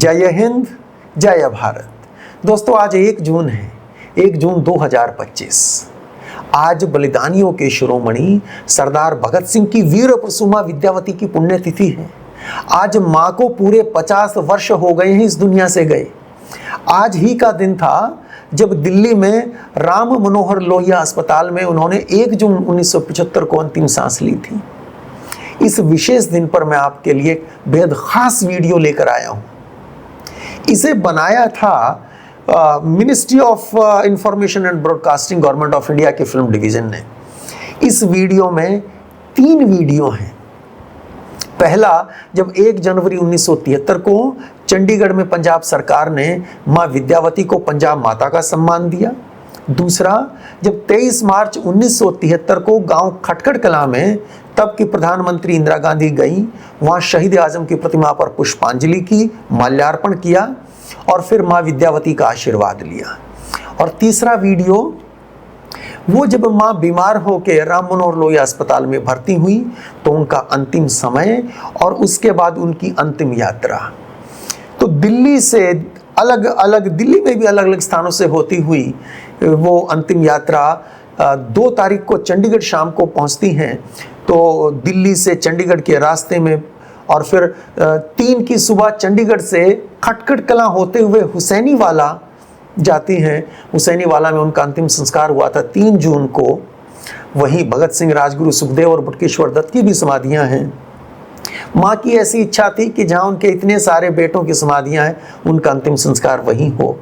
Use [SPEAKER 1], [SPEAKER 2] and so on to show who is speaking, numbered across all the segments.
[SPEAKER 1] जय हिंद, जय भारत। दोस्तों आज 1 जून है, 1 जून 2025। आज बलिदानियों के शिरोमणि सरदार भगत सिंह की वीर प्रसूमा विद्यावती की पुण्यतिथि है। आज मां को पूरे 50 वर्ष हो गए हैं इस दुनिया से गए। आज ही का दिन था जब दिल्ली में राम मनोहर लोहिया अस्पताल में उन्होंने 1 जून 1975 को अंतिम सांस ली थी। इस विशेष दिन पर मैं आपके लिए एक बेहद खास वीडियो लेकर आया हूं। इसे बनाया था ministry of information and broadcasting, government of India के फिल्म डिवीजन ने। इस वीडियो में 3 वीडियो हैं। पहला, जब 1 जनवरी 1973 को चंडीगढ़ में पंजाब सरकार ने मां विद्यावती को पंजाब माता का सम्मान दिया। दूसरा, जब 23 मार्च 1973 को गांव खटखड़ कलां में तब की प्रधानमंत्री इंदिरा गांधी गई, वहां शहीद आजम की प्रतिमा पर पुष्पांजलि की, माल्यार्पण किया और फिर मां विद्यावती का आशीर्वाद लिया। और तीसरा वीडियो, वो जब मां बीमार होकर राम मनोहर लोहिया अस्पताल में भर्ती हुई तो उनका अंतिम समय और उसके बाद उनकी अंतिम यात्रा। तो दिल्ली से दिल्ली में भी अलग अलग स्थानों से होती हुई वो अंतिम यात्रा 2 तारीख को चंडीगढ़ शाम को पहुंचती हैं। तो दिल्ली से चंडीगढ़ के रास्ते में और फिर 3 की सुबह चंडीगढ़ से खटखड़ कलां होते हुए हुसैनी वाला जाती हैं। हुसैनी वाला में उनका अंतिम संस्कार हुआ था 3 जून को। वहीं भगत सिंह, राजगुरु सुखदेव और बटुकेश्वर दत्त की भी समाधियां हैं। मां की ऐसी इच्छा थी कि जहां उनके इतने सारे बेटों की समाधियां हैं, उनका अंतिम संस्कार वहीं हो।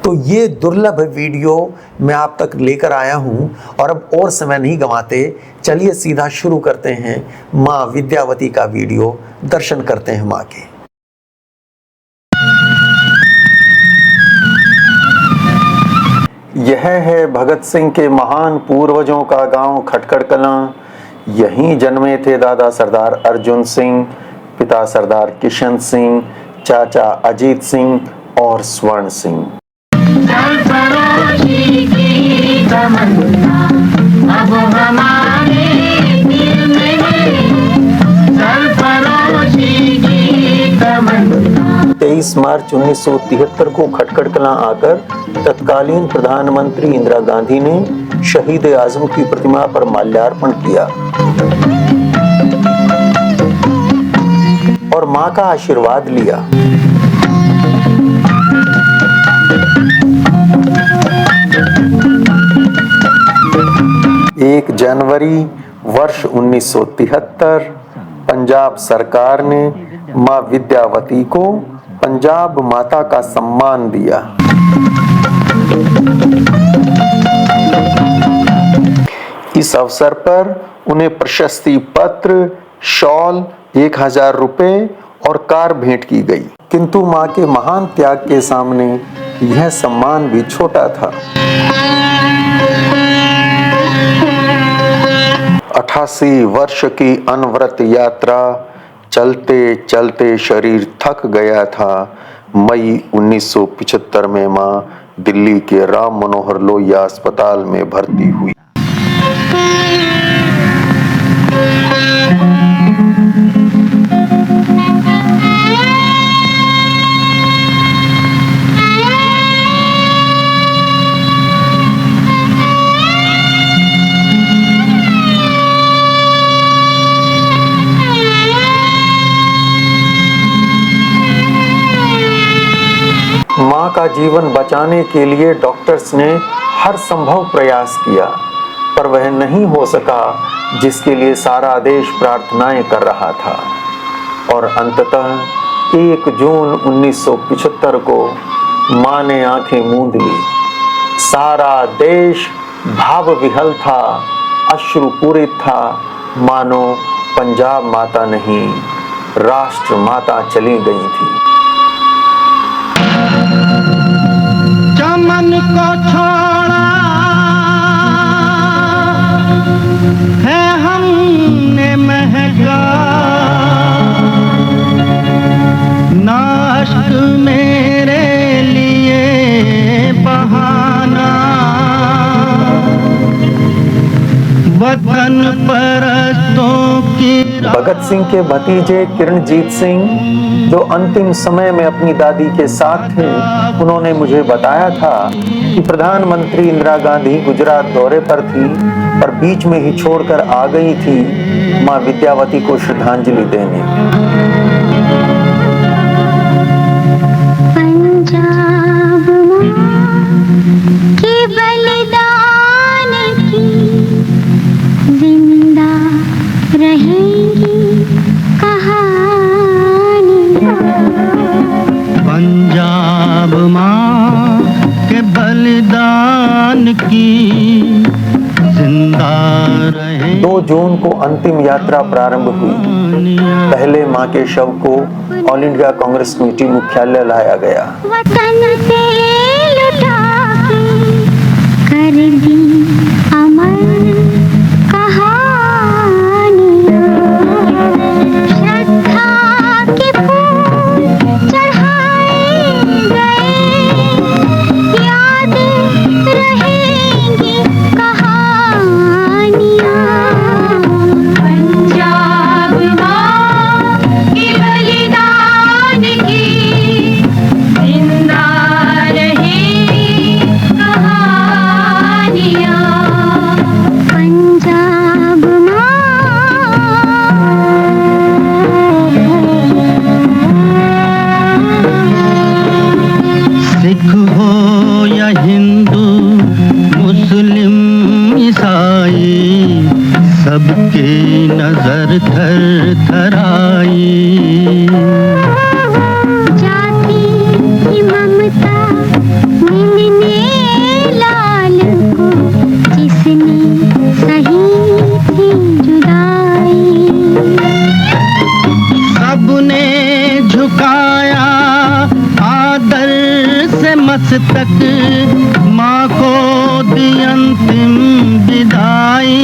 [SPEAKER 1] तो ये दुर्लभ वीडियो मैं आप तक लेकर आया हूं और अब और समय नहीं गंवाते, चलिए सीधा शुरू करते हैं मां विद्यावती का वीडियो। दर्शन करते हैं मां के। यह है भगत सिंह के महान पूर्वजों का गांव खटखड़ कलां। यहीं जन्मे थे दादा सरदार अर्जुन सिंह, पिता सरदार किशन सिंह, चाचा अजीत सिंह और स्वर्ण सिंह। अब हमारे दिल में 23 मार्च 1973 को खटखड़ कलां आकर तत्कालीन प्रधानमंत्री इंदिरा गांधी ने शहीद आजम की प्रतिमा पर माल्यार्पण किया और मां का आशीर्वाद लिया। एक जनवरी वर्ष 1973 पंजाब सरकार ने मां विद्यावती को पंजाब माता का सम्मान दिया। इस अवसर पर उन्हें प्रशस्ति पत्र, शॉल, 1000 रुपए और कार भेंट की गई। किंतु मां के महान त्याग के सामने यह सम्मान भी छोटा था। 88 वर्ष की अनवरत यात्रा, चलते चलते शरीर थक गया था। मई 1975 में मां दिल्ली के राम मनोहर लोहिया अस्पताल में भर्ती हुई। मां का जीवन बचाने के लिए डॉक्टर्स ने हर संभव प्रयास किया, पर वह नहीं हो सका जिसके लिए सारा देश प्रार्थनाएं कर रहा था। और अंततः 1 जून 1975 को मां ने आंखें मूंद ली। सारा देश भाव विहल था, अश्रुपूरित था, मानो पंजाब माता नहीं, राष्ट्र माता चली गई थी।
[SPEAKER 2] चमन को छोड़ा है हमने महका, नाश्क मेरे लिए बहाना, वतन परस्तों की
[SPEAKER 1] भगत सिंह के भतीजे किरणजीत सिंह जो अंतिम समय में अपनी दादी के साथ थे, उन्होंने मुझे बताया था कि प्रधानमंत्री इंदिरा गांधी गुजरात दौरे पर थी, पर बीच में ही छोड़कर आ गई थी मां विद्यावती को श्रद्धांजलि देने।
[SPEAKER 3] पंजाब के बलिदान की जिंदा रहेंगी कहानियां।
[SPEAKER 2] पंजाब माँ के बलिदान की जिंदा रहे।
[SPEAKER 1] 2 जून को अंतिम यात्रा प्रारंभ हुई। पहले मां के शव को ऑल इंडिया कांग्रेस कमेटी मुख्यालय लाया गया।
[SPEAKER 3] वतन से लुटा के कर दी अमर कहानियां। श्रद्धा के फूल चढ़ाए गए, याद रहेंगी कहानियां। पंजाब माँ के बलिदान की जिंदा रहेंगी कहानियां। पंजाब माँ।
[SPEAKER 2] सिख हो या हिंदू मुस्लिम ईसाई, सबकी नजर थर थराई।
[SPEAKER 3] जाति की ममता मिलने लाल को, जिसने सही थी जुदाई।
[SPEAKER 2] सबने झुकाया आदर से मस्तक, माँ को दी अंतिम विदाई।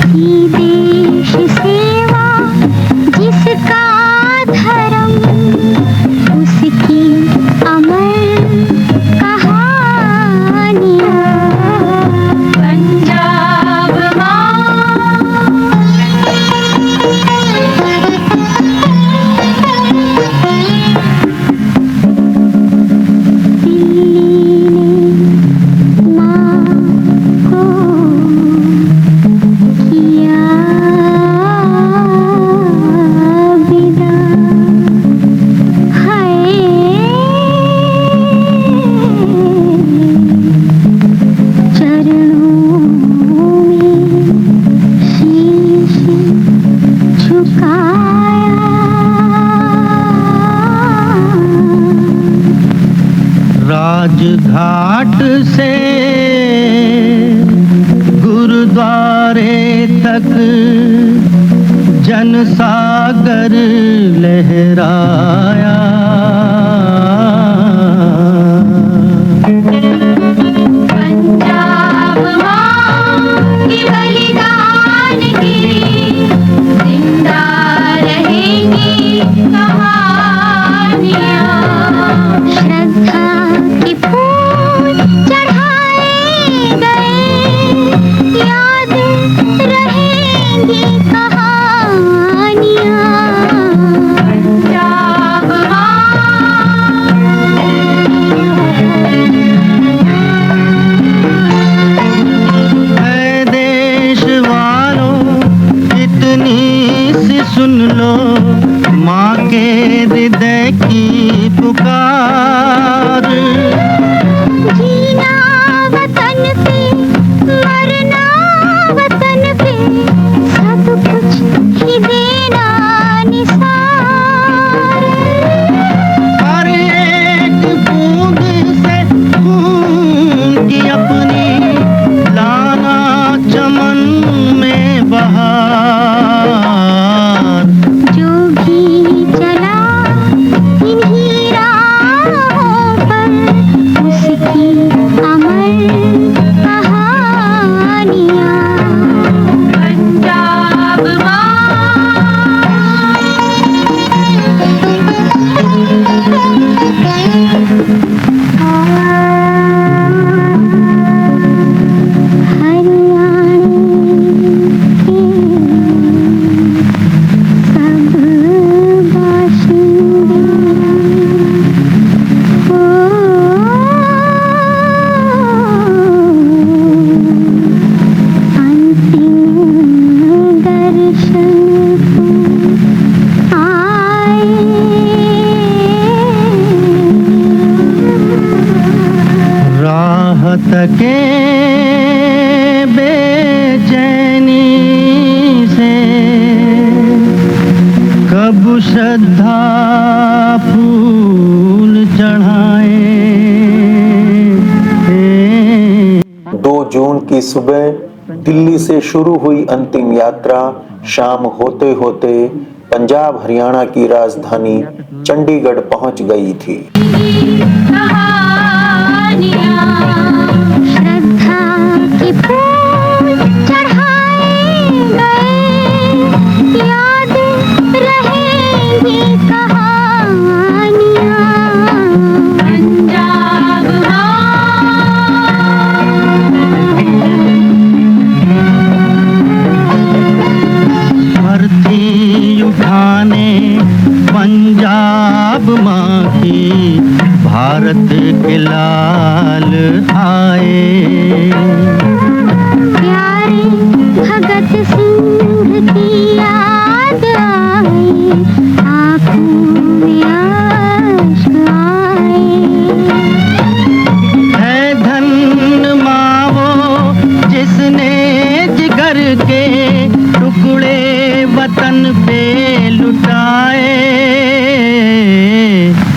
[SPEAKER 3] की देश सेवा जिसका धर्म, उसकी अमर कहानियां। पंजाब
[SPEAKER 2] राजघाट से गुरुद्वारे तक जनसागर लहराया।
[SPEAKER 3] पंजाब माँ के बलिदान की जिंदा रहेंगी कहानियां। श्रद्धा के फूल चढ़ाए गए, याद रहेंगी कहानियां। पंजाब
[SPEAKER 2] है देश वालों इतनी सी सुन लो, माँ के हृदय की पुकार।
[SPEAKER 3] जीना वतन पे, मरना वतन पे, सब कुछ ही देना निसार।
[SPEAKER 2] हर एक बूंद से खून की अपनी लाना चमन में बहार।
[SPEAKER 3] जो भी चला
[SPEAKER 1] सुबह दिल्ली से शुरू हुई अंतिम यात्रा शाम होते होते पंजाब हरियाणा की राजधानी चंडीगढ़ पहुंच गई थी।
[SPEAKER 3] श्रद्धा के फूल चढ़ाए गए, याद रहेंगी कहानियाँ। पंजाब
[SPEAKER 2] भर्ती उठाने पंजाब माँ की भारत के लाल आए।
[SPEAKER 3] प्यारे भगत सिंह की याद आई, आँखों में आंसू आए।
[SPEAKER 2] है धन माँ वो जिसने जिगर के टुकड़े वतन पे लुटाए।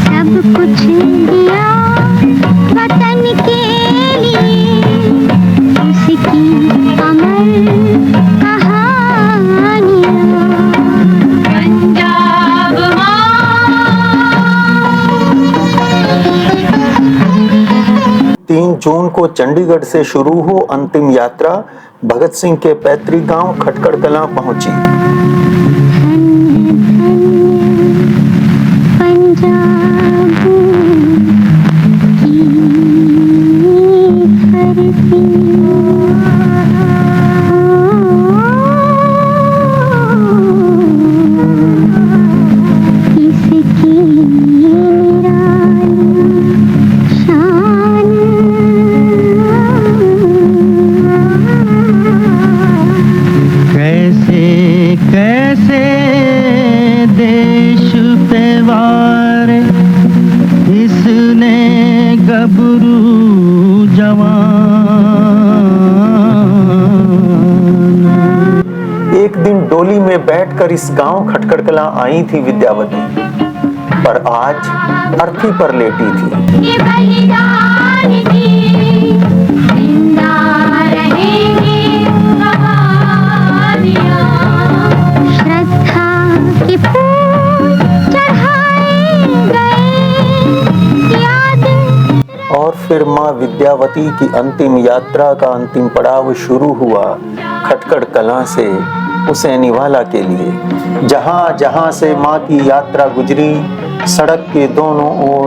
[SPEAKER 3] सब कुछ दिया वतन के लिए, उसकी अमर कहानियाँ। पंजाब माँ
[SPEAKER 1] 3 जून को चंडीगढ़ से शुरू हो अंतिम यात्रा भगत सिंह के पैतृक गांव खटकड़ कलां पहुंची।
[SPEAKER 3] पंजाब की धरती, इसकी शान।
[SPEAKER 2] कैसे कैसे देश पे वार इसने गबरू जवान।
[SPEAKER 1] एक दिन डोली में बैठकर इस गांव खटकड़ कलां आई थी विद्यावती, पर आज अर्थी पर लेटी थी।
[SPEAKER 3] ये बलिदान की जिंदा रहेंगी कहानियाँ। श्रद्धा के फूल चढ़ाए गए, याद।
[SPEAKER 1] और फिर मां विद्यावती की अंतिम यात्रा का अंतिम पड़ाव शुरू हुआ खटकड़ कलां से हुसैनीवाला के लिए। जहां जहां से मां की यात्रा गुजरी, सड़क के दोनों ओर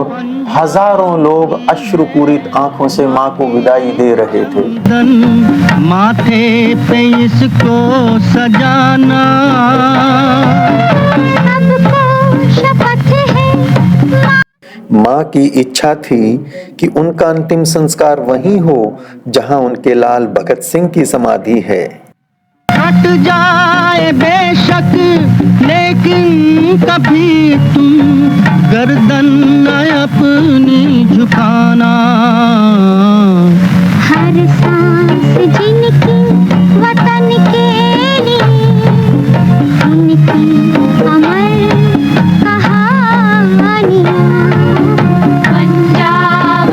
[SPEAKER 1] हजारों लोग अश्रुपूरित आंखों से मां को विदाई दे रहे थे।
[SPEAKER 2] माथे पे इसको सजाना,
[SPEAKER 3] सबको शपथ है
[SPEAKER 1] मां की इच्छा थी कि उनका अंतिम संस्कार वहीं हो जहां उनके लाल भगत सिंह की समाधि है।
[SPEAKER 2] कट जाए बेशक लेकिन कभी तुम गर्दन न अपनी झुकाना।
[SPEAKER 3] हर सांस जिनकी वतन के लिए, उनकी अमर कहानियाँ। पंजाब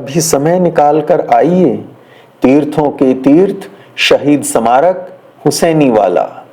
[SPEAKER 1] कभी समय निकाल कर आइए, तीर्थों के तीर्थ शहीद स्मारक हुसैनी वाला।